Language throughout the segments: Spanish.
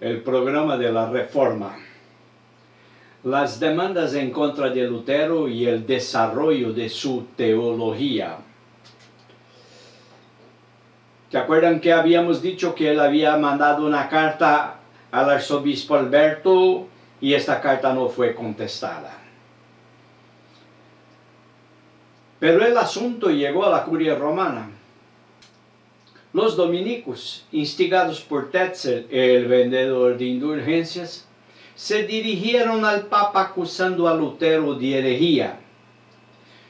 el programa de la Reforma, las demandas en contra de Lutero y el desarrollo de su teología. ¿Se acuerdan que habíamos dicho que él había mandado una carta al arzobispo Alberto y esta carta no fue contestada? Pero el asunto llegó a la curia romana. Los dominicos, instigados por Tetzel, el vendedor de indulgencias, se dirigieron al Papa acusando a Lutero de herejía.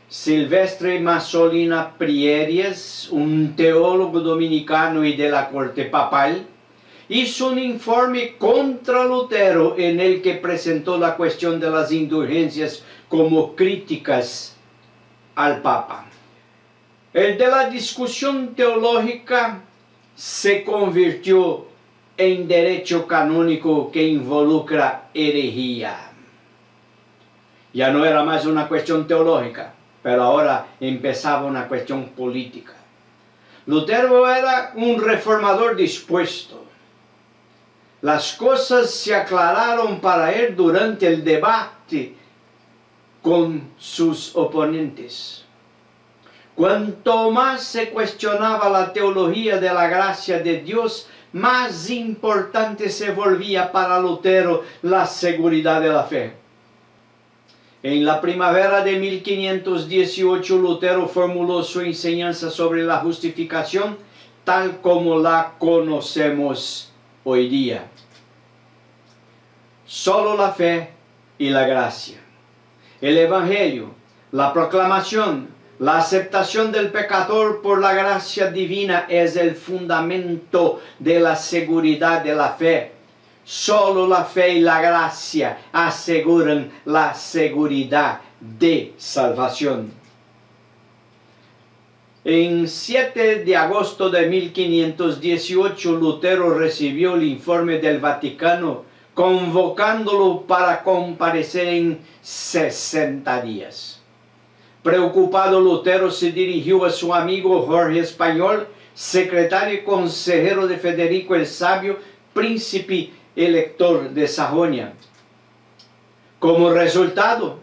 Silvestre Masolina Prierias, un teólogo dominicano y de la corte papal, hizo un informe contra Lutero en el que presentó la cuestión de las indulgencias como críticas al Papa. El de la discusión teológica se convirtió en derecho canónico que involucra herejía. Ya no era más una cuestión teológica, pero ahora empezaba una cuestión política. Lutero era un reformador dispuesto. Las cosas se aclararon para él durante el debate con sus oponentes. Cuanto más se cuestionaba la teología de la gracia de Dios, más importante se volvía para Lutero la seguridad de la fe. En la primavera de 1518, Lutero formuló su enseñanza sobre la justificación tal como la conocemos hoy día. Solo la fe y la gracia. El Evangelio, la proclamación, la aceptación del pecador por la gracia divina es el fundamento de la seguridad de la fe. Solo la fe y la gracia aseguran la seguridad de salvación. En 7 de agosto de 1518, Lutero recibió el informe del Vaticano, convocándolo para comparecer en 60 días. Preocupado, Lutero se dirigió a su amigo Jorge Español, secretario y consejero de Federico el Sabio, príncipe elector de Sajonia. Como resultado,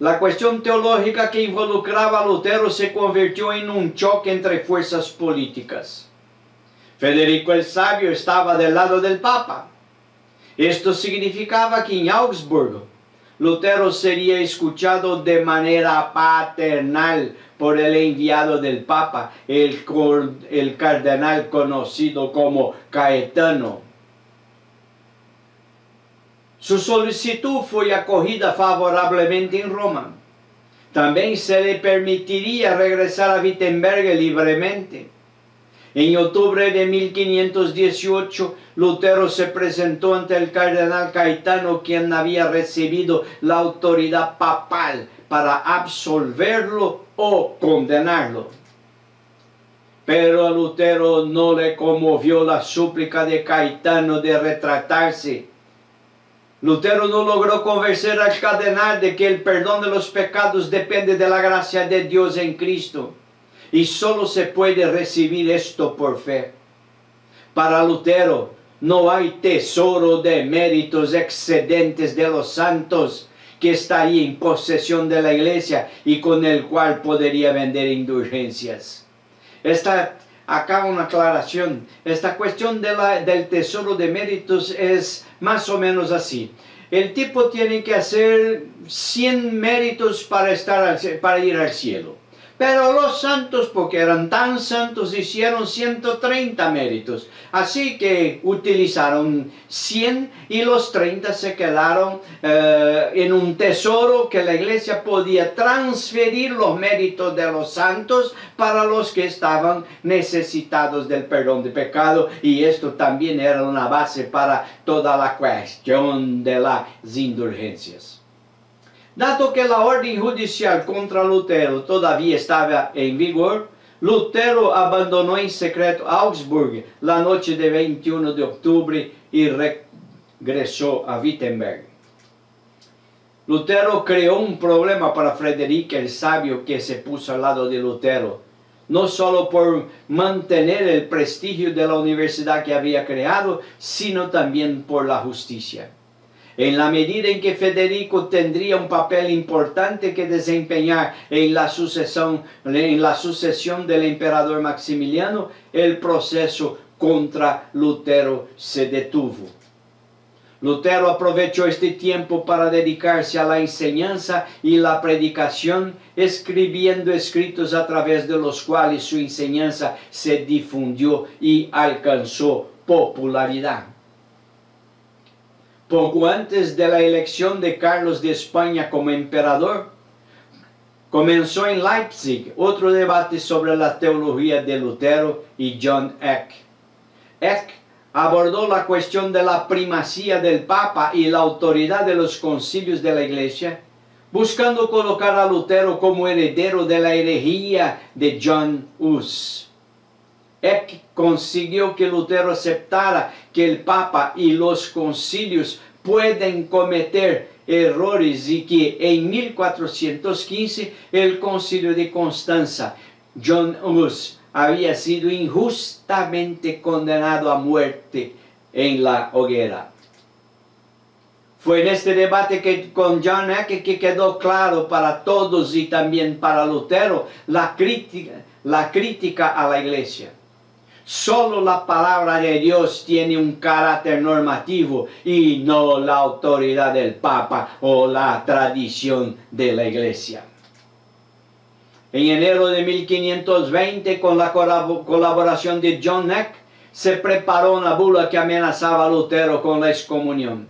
la cuestión teológica que involucraba a Lutero se convirtió en un choque entre fuerzas políticas. Federico el Sabio estaba del lado del Papa. Esto significaba que en Augsburgo, Lutero sería escuchado de manera paternal por el enviado del Papa, el cardenal conocido como Caetano. Su solicitud fue acogida favorablemente en Roma. También se le permitiría regresar a Wittenberg libremente. En octubre de 1518, Lutero se presentó ante el cardenal Caetano, quien había recibido la autoridad papal para absolverlo o condenarlo. Pero a Lutero no le conmovió la súplica de Caetano de retratarse. Lutero no logró convencer al cardenal de que el perdón de los pecados depende de la gracia de Dios en Cristo. Y solo se puede recibir esto por fe. Para Lutero no hay tesoro de méritos excedentes de los santos que estaría en posesión de la iglesia y con el cual podría vender indulgencias. Acá una aclaración. Esta cuestión del tesoro de méritos es más o menos así. El tipo tiene que hacer 100 méritos para ir al cielo. Pero los santos, porque eran tan santos, hicieron 130 méritos. Así que utilizaron 100 y los 30 se quedaron en un tesoro que la iglesia podía transferir los méritos de los santos para los que estaban necesitados del perdón de pecado. Y esto también era una base para toda la cuestión de las indulgencias. Dado que la orden judicial contra Lutero todavía estaba en vigor, Lutero abandonó en secreto Augsburg la noche de 21 de octubre y regresó a Wittenberg. Lutero creó un problema para Federico el Sabio, que se puso al lado de Lutero. no solo por mantener el prestigio de la universidad que había creado, sino también por la justicia. En la medida en que Federico tendría un papel importante que desempeñar en la sucesión del emperador Maximiliano, el proceso contra Lutero se detuvo. Lutero aprovechó este tiempo para dedicarse a la enseñanza y la predicación, escribiendo escritos a través de los cuales su enseñanza se difundió y alcanzó popularidad. Poco antes de la elección de Carlos de España como emperador, comenzó en Leipzig otro debate sobre la teología de Lutero y John Eck. Eck abordó la cuestión de la primacía del Papa y la autoridad de los concilios de la Iglesia, buscando colocar a Lutero como heredero de la herejía de John Hus. Eck consiguió que Lutero aceptara que el Papa y los concilios pueden cometer errores y que en 1415 el concilio de Constanza, John Hus, había sido injustamente condenado a muerte en la hoguera. Fue en este debate con John Eck que quedó claro para todos y también para Lutero la crítica a la Iglesia. Solo la palabra de Dios tiene un carácter normativo y no la autoridad del Papa o la tradición de la Iglesia. En enero de 1520, con la colaboración de John Eck, se preparó una bula que amenazaba a Lutero con la excomunión.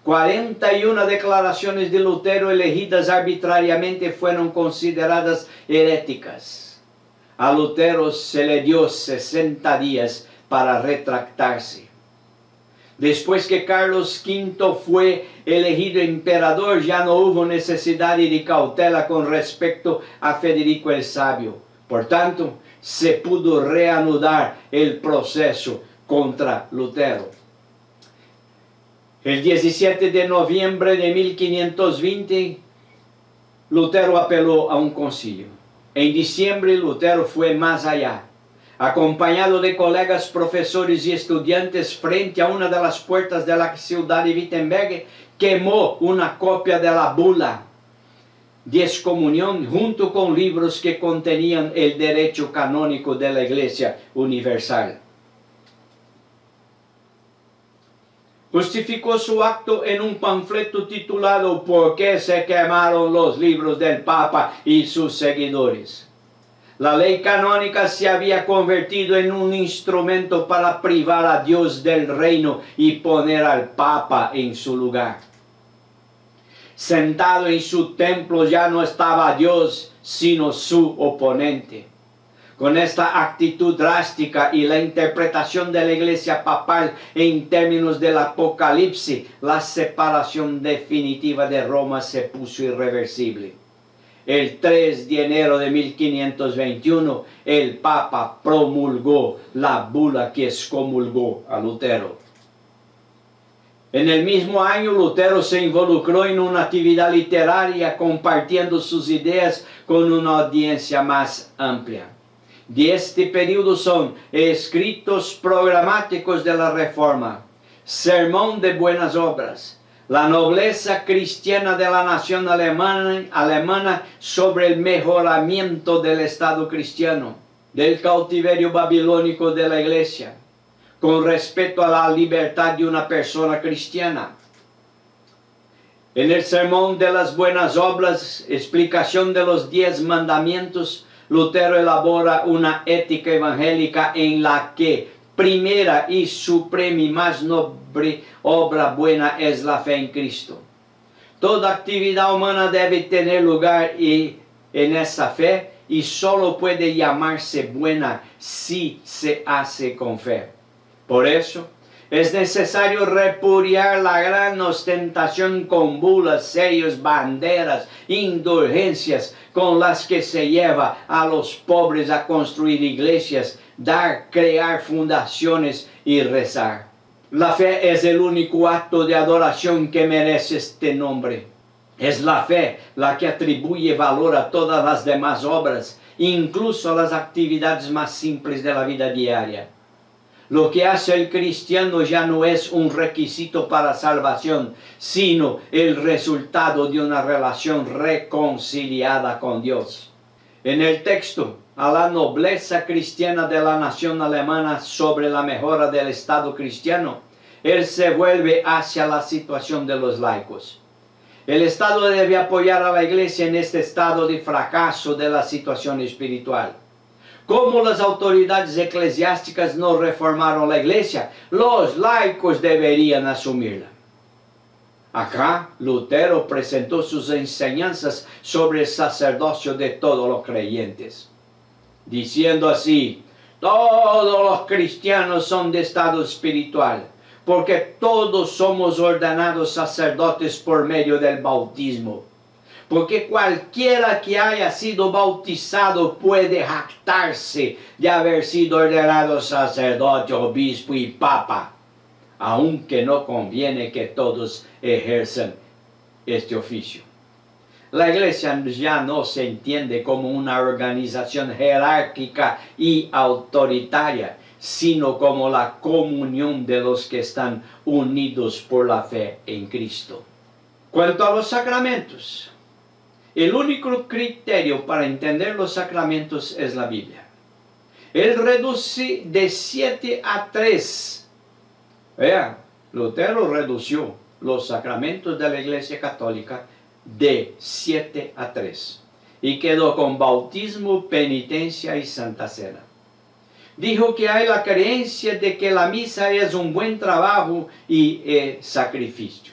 41 declaraciones de Lutero elegidas arbitrariamente fueron consideradas heréticas. A Lutero se le dio 60 días para retractarse. Después que Carlos V fue elegido emperador, ya no hubo necesidad de cautela con respecto a Federico el Sabio. Por tanto, se pudo reanudar el proceso contra Lutero. El 17 de noviembre de 1520, Lutero apeló a un concilio. En diciembre, Lutero fue más allá. Acompañado de colegas, profesores y estudiantes, frente a una de las puertas de la ciudad de Wittenberg, quemó una copia de la bula de excomunión junto con libros que contenían el derecho canónico de la Iglesia Universal. Justificó su acto en un panfleto titulado ¿Por qué se quemaron los libros del Papa y sus seguidores? La ley canónica se había convertido en un instrumento para privar a Dios del reino y poner al Papa en su lugar. Sentado en su templo ya no estaba Dios, sino su oponente. Con esta actitud drástica y la interpretación de la Iglesia papal en términos del Apocalipsis, la separación definitiva de Roma se puso irreversible. El 3 de enero de 1521, el Papa promulgó la bula que excomulgó a Lutero. En el mismo año, Lutero se involucró en una actividad literaria, compartiendo sus ideas con una audiencia más amplia. De este periodo son escritos programáticos de la Reforma, Sermón de Buenas Obras, la nobleza cristiana de la nación alemana sobre el mejoramiento del Estado cristiano, del cautiverio babilónico de la Iglesia, con respecto a la libertad de una persona cristiana. En el Sermón de las Buenas Obras, explicación de los 10 mandamientos, Lutero elabora una ética evangélica en la que primera y suprema y más noble obra buena es la fe en Cristo. Toda actividad humana debe tener lugar en esa fe y solo puede llamarse buena si se hace con fe. Por eso, es necesario repudiar la gran ostentación con bulas, sellos, banderas, indulgencias con las que se lleva a los pobres a construir iglesias, crear fundaciones y rezar. La fe es el único acto de adoración que merece este nombre. Es la fe la que atribuye valor a todas las demás obras incluso las actividades más simples de la vida diaria. Lo que hace el cristiano ya no es un requisito para salvación, sino el resultado de una relación reconciliada con Dios. En el texto, a la nobleza cristiana de la nación alemana sobre la mejora del Estado cristiano, él se vuelve hacia la situación de los laicos. El Estado debe apoyar a la Iglesia en este estado de fracaso de la situación espiritual. Como las autoridades eclesiásticas no reformaron la Iglesia, los laicos deberían asumirla. Acá, Lutero presentó sus enseñanzas sobre el sacerdocio de todos los creyentes, diciendo así: todos los cristianos son de estado espiritual, porque todos somos ordenados sacerdotes por medio del bautismo. Porque cualquiera que haya sido bautizado puede jactarse de haber sido ordenado sacerdote, obispo y papa, aunque no conviene que todos ejerzan este oficio. La Iglesia ya no se entiende como una organización jerárquica y autoritaria, sino como la comunión de los que están unidos por la fe en Cristo. Cuanto a los sacramentos, el único criterio para entender los sacramentos es la Biblia. Él reduce de 7 a 3. Vean, Lutero redució los sacramentos de la Iglesia Católica de 7 a 3. Y quedó con bautismo, penitencia y Santa Cena. Dijo que hay la creencia de que la misa es un buen trabajo y sacrificio.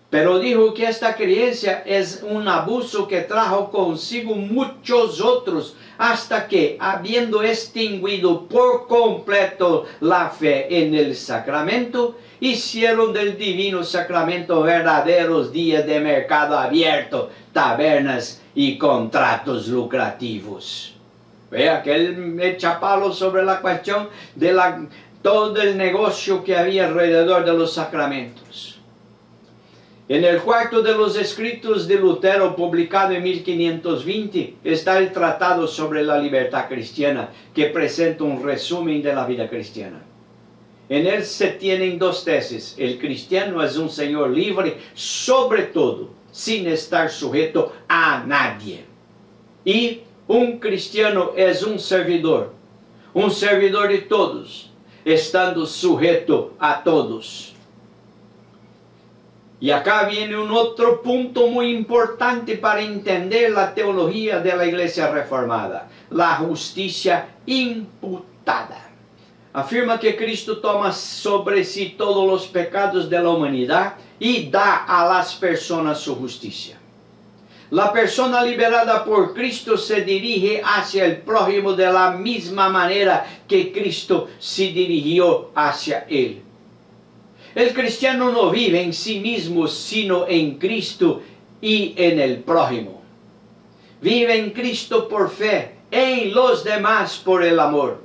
Pero dijo que esta creencia es un abuso que trajo consigo muchos otros, hasta que, habiendo extinguido por completo la fe en el sacramento, hicieron del divino sacramento verdaderos días de mercado abierto, tabernas y contratos lucrativos. Vea que él echa palo sobre la cuestión de todo el negocio que había alrededor de los sacramentos. En el cuarto de los escritos de Lutero, publicado en 1520, está el Tratado sobre la Libertad Cristiana, que presenta un resumen de la vida cristiana. En él se tienen dos tesis: el cristiano es un señor libre sobre todo, sin estar sujeto a nadie. Y un cristiano es un servidor de todos, estando sujeto a todos. Y acá viene un otro punto muy importante para entender la teología de la Iglesia Reformada: la justicia imputada. Afirma que Cristo toma sobre sí todos los pecados de la humanidad y da a las personas su justicia. La persona liberada por Cristo se dirige hacia el prójimo de la misma manera que Cristo se dirigió hacia él. El cristiano no vive en sí mismo, sino en Cristo y en el prójimo. Vive en Cristo por fe, en los demás por el amor.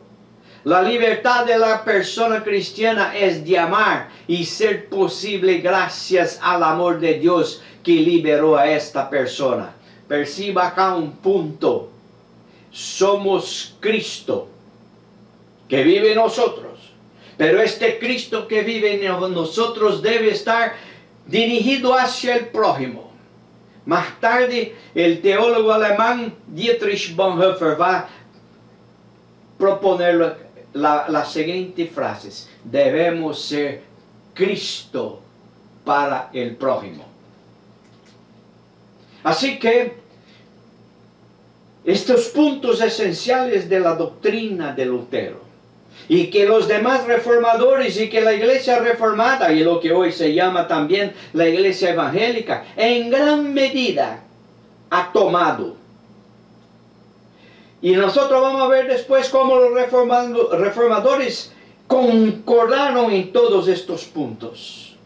La libertad de la persona cristiana es de amar y ser posible gracias al amor de Dios que liberó a esta persona. Perciba acá un punto: somos Cristo que vive en nosotros. Pero este Cristo que vive en nosotros debe estar dirigido hacia el prójimo. Más tarde, el teólogo alemán Dietrich Bonhoeffer va a proponer las siguientes frases: debemos ser Cristo para el prójimo. Así que, estos puntos esenciales de la doctrina de Lutero, y que los demás reformadores y que la Iglesia Reformada, y lo que hoy se llama también la Iglesia Evangélica, en gran medida ha tomado. Y nosotros vamos a ver después cómo los reformadores concordaron en todos estos puntos.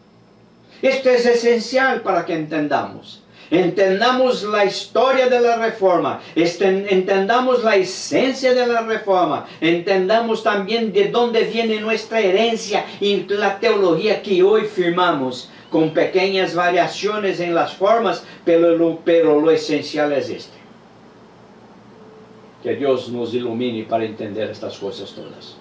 Esto es esencial para que entendamos. Entendamos la historia de la Reforma, entendamos la esencia de la Reforma, entendamos también de dónde viene nuestra herencia y la teología que hoy firmamos, con pequeñas variaciones en las formas, pero lo esencial es este. Que Dios nos ilumine para entender estas cosas todas.